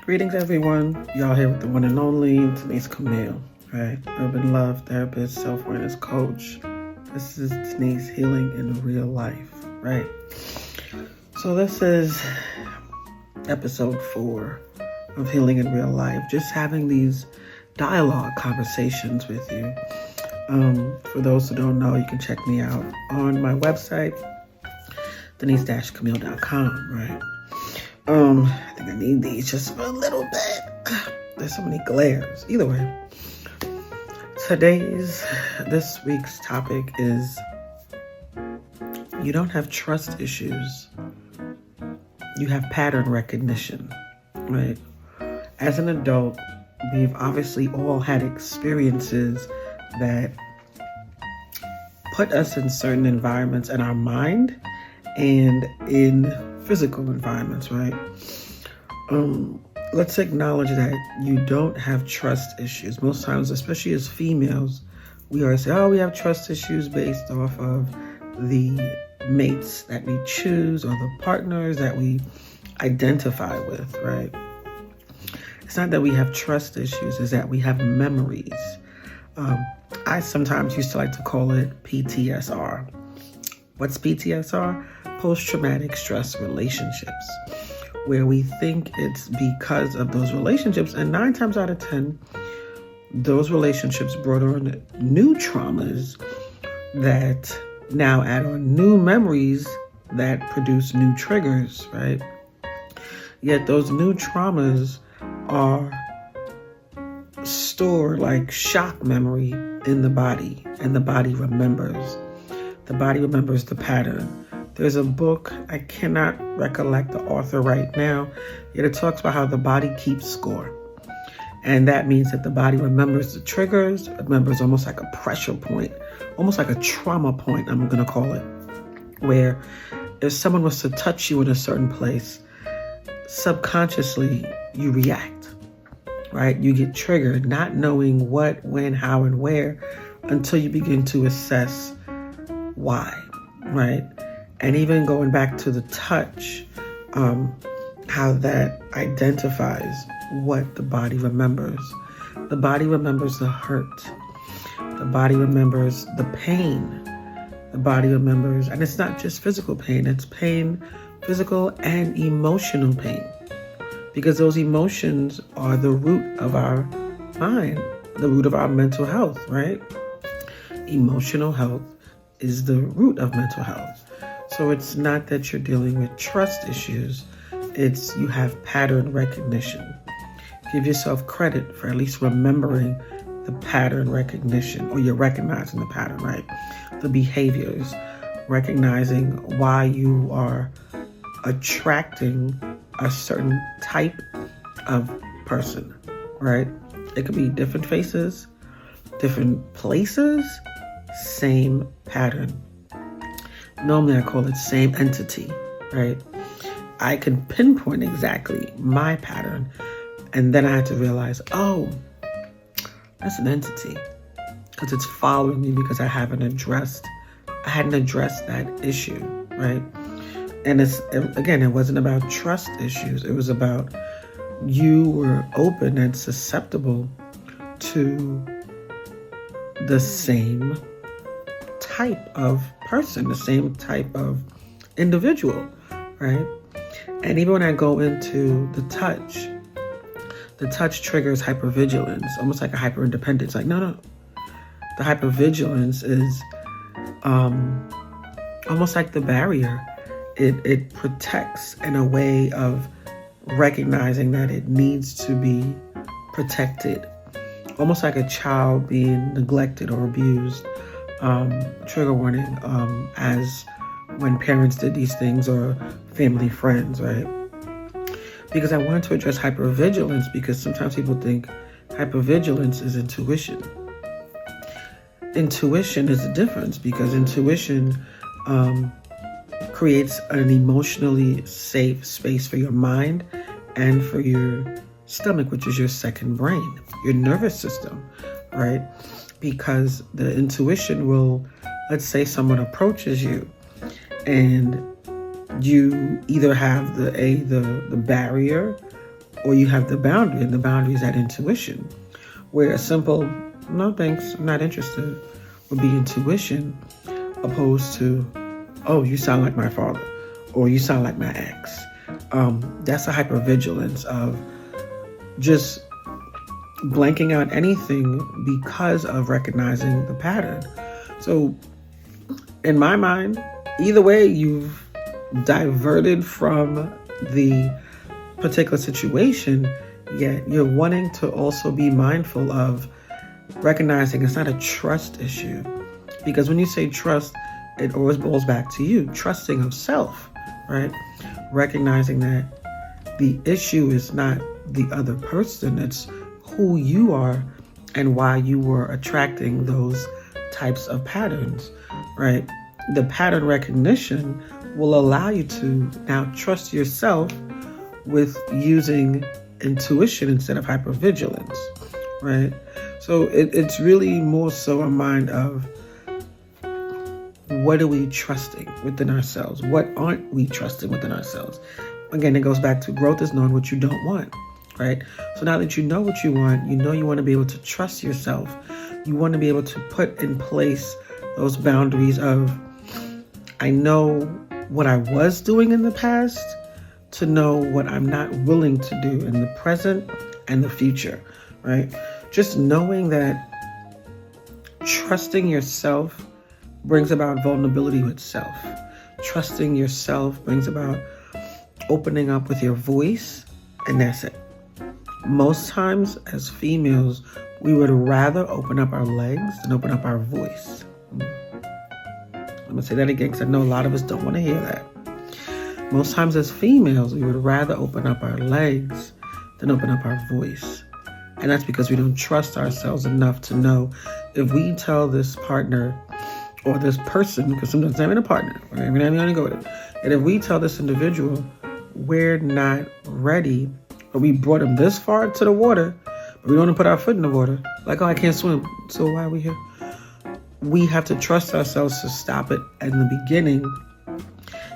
Greetings, everyone. Y'all here with the one and only Denise Camille, right? Urban love therapist, self-awareness coach. This is Denise healing in real life, right? So this is episode 4 of healing in real life. Just having these dialogue conversations with you. For those who don't know, you can check me out on my website, denise-camille.com, right? I think I need these just for a little bit. There's so many glares. Either way, this week's topic is you don't have trust issues. You have pattern recognition, right? As an adult, we've obviously all had experiences that put us in certain environments in our mind and in physical environments, right? Let's acknowledge that you don't have trust issues. Most times, especially as females, we always say, we have trust issues based off of the mates that we choose or the partners that we identify with, right? It's not that we have trust issues, it's that we have memories. I sometimes used to like to call it PTSR. What's PTSR? Post-traumatic stress relationships, where we think it's because of those relationships, and 9 times out of 10, those relationships brought on new traumas that now add on new memories that produce new triggers, right? Yet those new traumas are stored like shock memory in the body, and the body remembers. The body remembers the pattern. There's a book, I cannot recollect the author right now, yet it talks about how the body keeps score. And that means that the body remembers the triggers, remembers almost like a pressure point, almost like a trauma point, I'm going to call it, where if someone was to touch you in a certain place, subconsciously you react, right? You get triggered, not knowing what, when, how, and where until you begin to assess why, right? And even going back to the touch, how that identifies what the body remembers. The body remembers the hurt. The body remembers the pain. The body remembers, and it's not just physical pain, it's pain, physical and emotional pain. Because those emotions are the root of our mind, the root of our mental health, right? Emotional health is the root of mental health. So it's not that you're dealing with trust issues, it's you have pattern recognition. Give yourself credit for at least remembering the pattern recognition, or you're recognizing the pattern, right? The behaviors, recognizing why you are attracting a certain type of person, right? It could be different faces, different places, same pattern. Normally I call it same entity, right? I can pinpoint exactly my pattern, and then I had to realize, that's an entity, because it's following me because I hadn't addressed that issue, right? And it wasn't about trust issues. It was about you were open and susceptible to the same type of person, the same type of individual, right? And even when I go into the touch triggers hypervigilance, almost like a hyperindependence. Like, no. The hypervigilance is almost like the barrier. It protects in a way of recognizing that it needs to be protected. Almost like a child being neglected or abused. Trigger warning, as when parents did these things or family friends, right? Because I wanted to address hypervigilance, because sometimes people think hypervigilance is intuition. Intuition is the difference, because intuition creates an emotionally safe space for your mind and for your stomach, which is your second brain, your nervous system, right? Because the intuition will, let's say someone approaches you and you either have the barrier Or you have the boundary, and the boundary is that intuition, where a simple, no thanks, I'm not interested, would be intuition, opposed to, oh, you sound like my father, or you sound like my ex. That's a hypervigilance of just blanking out anything because of recognizing the pattern. So in my mind, either way, you've diverted from the particular situation, yet you're wanting to also be mindful of recognizing it's not a trust issue. Because when you say trust, it always boils back to you, trusting of self, right? Recognizing that the issue is not the other person, it's who you are and why you were attracting those types of patterns, right? The pattern recognition will allow you to now trust yourself with using intuition instead of hypervigilance, right? So it's really more so a mind of, what are we trusting within ourselves? What aren't we trusting within ourselves? Again, it goes back to growth is knowing what you don't want, right? So now that you know what you want to be able to trust yourself. You want to be able to put in place those boundaries of, I know what I was doing in the past to know what I'm not willing to do in the present and the future, right? Just knowing that trusting yourself brings about vulnerability with self. Trusting yourself brings about opening up with your voice, and that's it. Most times as females, we would rather open up our legs than open up our voice. I'm going to say that again because I know a lot of us don't want to hear that. Most times as females, we would rather open up our legs than open up our voice. And that's because we don't trust ourselves enough to know if we tell this partner or this person, because sometimes it's not even a partner, right? We're not even going to go with it. And if we tell this individual, we're not ready, or we brought them this far to the water, but we don't want to put our foot in the water. Like, oh, I can't swim, so why are we here? We have to trust ourselves to stop it in the beginning,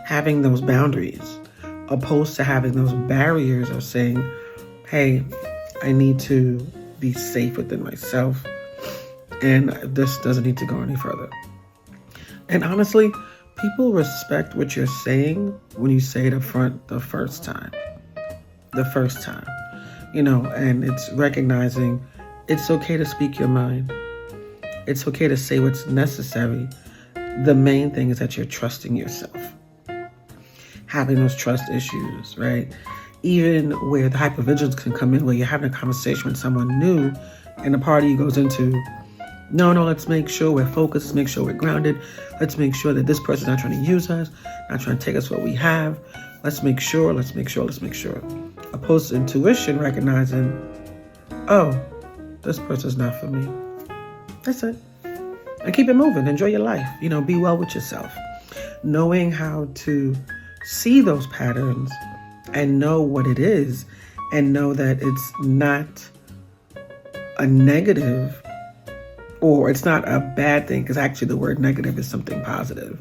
having those boundaries, opposed to having those barriers of saying, hey, I need to be safe within myself, and this doesn't need to go any further. And honestly, people respect what you're saying when you say it up front the first time, and it's recognizing it's okay to speak your mind. It's okay to say what's necessary. The main thing is that you're trusting yourself. Having those trust issues, right? Even where the hypervigilance can come in, where you're having a conversation with someone new and the party goes into, no, let's make sure we're focused, let's make sure we're grounded, let's make sure that this person's not trying to use us, not trying to take us what we have, let's make sure. Opposed to intuition, recognizing, oh, this person's not for me. That's it. And keep it moving, enjoy your life, be well with yourself. Knowing how to see those patterns and know what it is, and know that it's not a negative, or it's not a bad thing, because actually the word negative is something positive.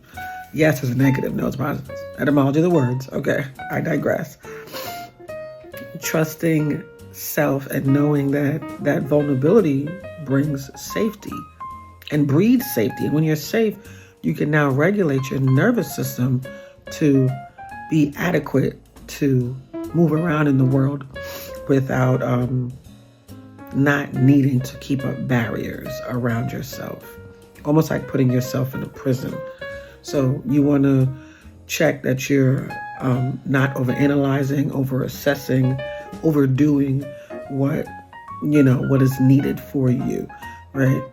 Yes, it's a negative. No, it's positive. Etymology of the words. Okay, I digress. Trusting self and knowing that vulnerability brings safety and breeds safety. And when you're safe, you can now regulate your nervous system to be adequate to move around in the world without not needing to keep up barriers around yourself. Almost like putting yourself in a prison. So you want to check that you're not overanalyzing, over-assessing, overdoing what is needed for you, right?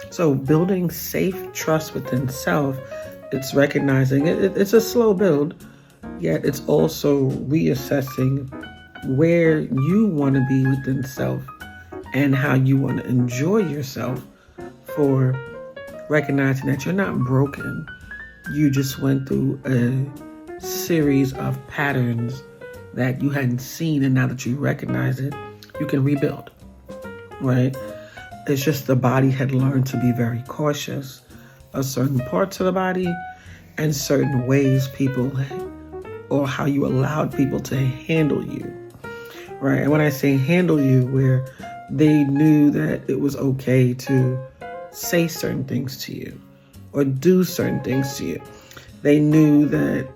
So building safe trust within self, it's recognizing it's a slow build, yet it's also reassessing where you want to be within self and how you want to enjoy yourself, for recognizing that you're not broken. You just went through a series of patterns that you hadn't seen, and now that you recognize it, you can rebuild, right? It's just the body had learned to be very cautious of certain parts of the body and certain ways people, or how you allowed people to handle you. right? And when I say handle you, where they knew that it was okay to say certain things to you or do certain things to you. They knew that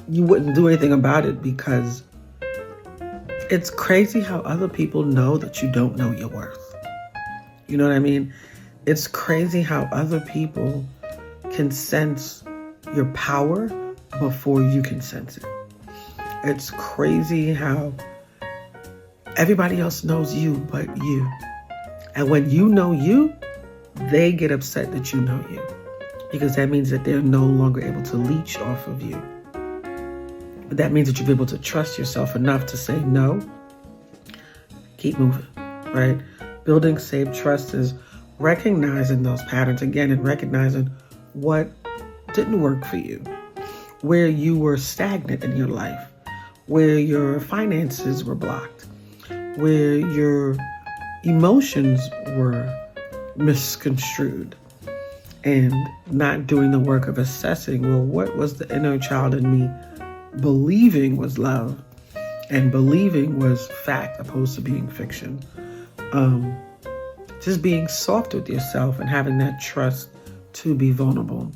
you wouldn't do anything about it, because it's crazy how other people know that you don't know your worth. You know what I mean? It's crazy how other people can sense your power before you can sense it. It's crazy how everybody else knows you but you. And when you know you, they get upset that you know you, because that means that they're no longer able to leech off of you. But that means that you're able to trust yourself enough to say no, keep moving, right? Building safe trust is recognizing those patterns again and recognizing what didn't work for you, where you were stagnant in your life, where your finances were blocked, where your emotions were misconstrued, and not doing the work of assessing, well, what was the inner child in me believing was love and believing was fact opposed to being fiction. Just being soft with yourself and having that trust to be vulnerable,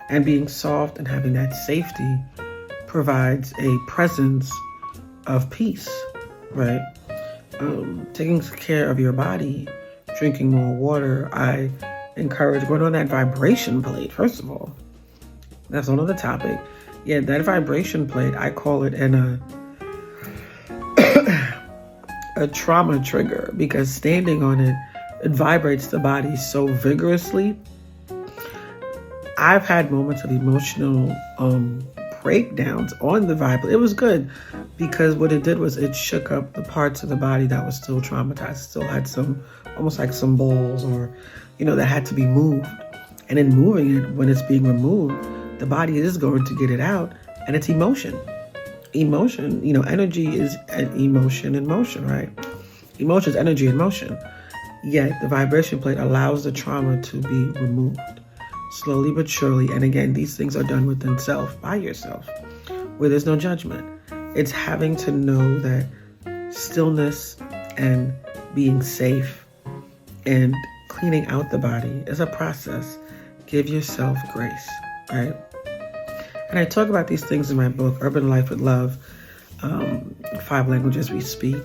and being soft and having that safety provides a presence of peace, right? Taking care of your body, drinking more water. I encourage going on that vibration plate, first of all. That's another topic. Yeah, that vibration plate, I call it a trauma trigger, because standing on it, it vibrates the body so vigorously. I've had moments of emotional breakdowns on the vibe. It was good, because what it did was it shook up the parts of the body that was still traumatized, still had some, almost like some balls, or, that had to be moved. And in moving it, when it's being removed, the body is going to get it out, and it's emotion. Emotion, energy is an emotion in motion, right? Emotion is energy in motion. Yet the vibration plate allows the trauma to be removed slowly but surely. And again, these things are done within self, by yourself, where there's no judgment. It's having to know that stillness and being safe and cleaning out the body is a process. Give yourself grace, right? And I talk about these things in my book, Urban Life with Love, 5 Languages We Speak,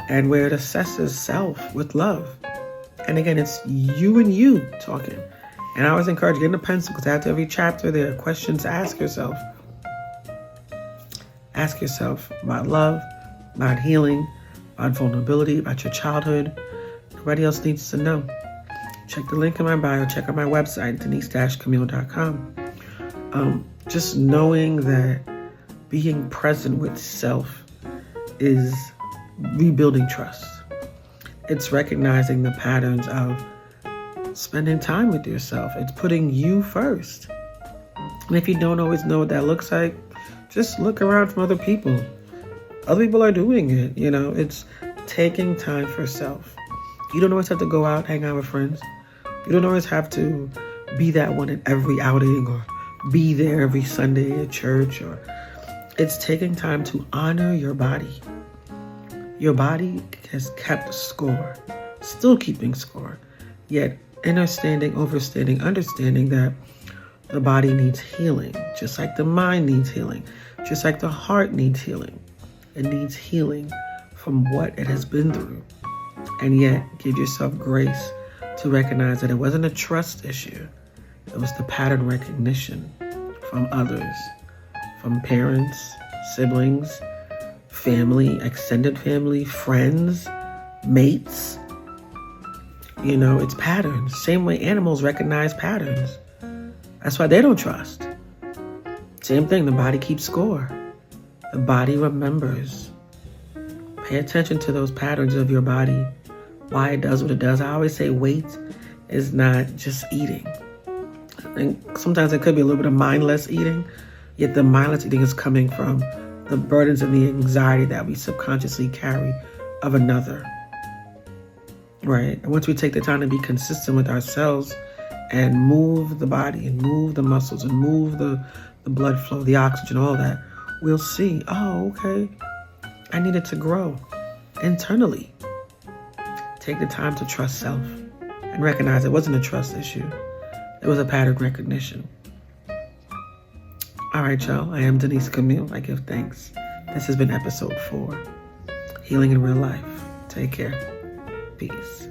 and where it assesses self with love. And again, it's you and you talking. And I always encourage getting a pencil, because after every chapter, there are questions to ask yourself. Ask yourself about love, about healing, about vulnerability, about your childhood. Nobody else needs to know. Check the link in my bio. Check out my website, denise-camille.com. Just knowing that being present with self is rebuilding trust. It's recognizing the patterns of spending time with yourself. It's putting you first. And if you don't always know what that looks like, just look around from other people. Other people are doing it, It's taking time for self. You don't always have to go out, hang out with friends. You don't always have to be that one at every outing or be there every Sunday at church. Or it's taking time to honor your body. Your body has kept score, still keeping score, yet understanding that the body needs healing, just like the mind needs healing, just like the heart needs healing. It needs healing from what it has been through. And yet, give yourself grace to recognize that it wasn't a trust issue. It was the pattern recognition from others, from parents, siblings, family, extended family, friends, mates. It's patterns. Same way animals recognize patterns. That's why they don't trust. Same thing, the body keeps score. The body remembers. Pay attention to those patterns of your body, why it does what it does. I always say weight is not just eating. And sometimes it could be a little bit of mindless eating, yet the mindless eating is coming from the burdens and the anxiety that we subconsciously carry of another, right? And once we take the time to be consistent with ourselves and move the body and move the muscles and move the blood flow, the oxygen, all that, we'll see, oh, okay, I needed to grow internally. Take the time to trust self and recognize it wasn't a trust issue. It was a pattern recognition. All right, y'all. I am Denise Camille. I give thanks. This has been episode 4, Healing in Real Life. Take care. Peace.